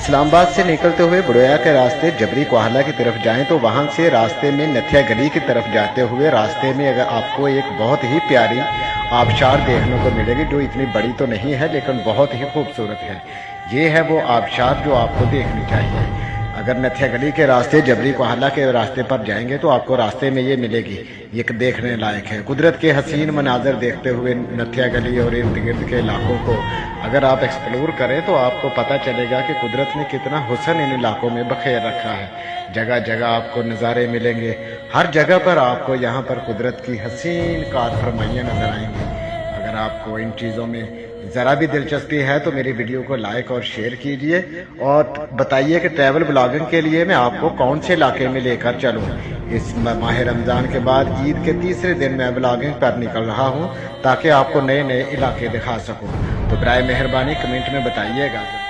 اسلام آباد سے نکلتے ہوئے بڑویا کے راستے جبری کوہالہ کی طرف جائیں تو وہاں سے راستے میں نتھیا گلی کی طرف جاتے ہوئے راستے میں اگر آپ کو ایک بہت ہی پیاری آبشار دیکھنے کو ملے گی، جو اتنی بڑی تو نہیں ہے لیکن بہت ہی خوبصورت ہے۔ یہ ہے وہ آبشار جو آپ کو دیکھنی چاہیے۔ اگر نتھیا گلی کے راستے جبری کوہالہ کے راستے پر جائیں گے تو آپ کو راستے میں یہ ملے گی، یہ دیکھنے لائق ہے۔ قدرت کے حسین مناظر دیکھتے ہوئے نتھیا گلی اور ارد گرد کے علاقوں کو اگر آپ ایکسپلور کریں تو آپ کو پتہ چلے گا کہ قدرت نے کتنا حسن ان علاقوں میں بخیر رکھا ہے۔ جگہ جگہ آپ کو نظارے ملیں گے، ہر جگہ پر آپ کو یہاں پر قدرت کی حسین کار فرمائیاں نظر آئیں گی۔ اگر آپ کو ان چیزوں میں ذرا بھی دلچسپی ہے تو میری ویڈیو کو لائک اور شیئر کیجئے اور بتائیے کہ ٹریول بلاگنگ کے لیے میں آپ کو کون سے علاقے میں لے کر چلوں۔ اس ماہ رمضان کے بعد عید کے تیسرے دن میں بلاگنگ پر نکل رہا ہوں تاکہ آپ کو نئے نئے علاقے دکھا سکوں۔ تو برائے مہربانی کمنٹ میں بتائیے گا۔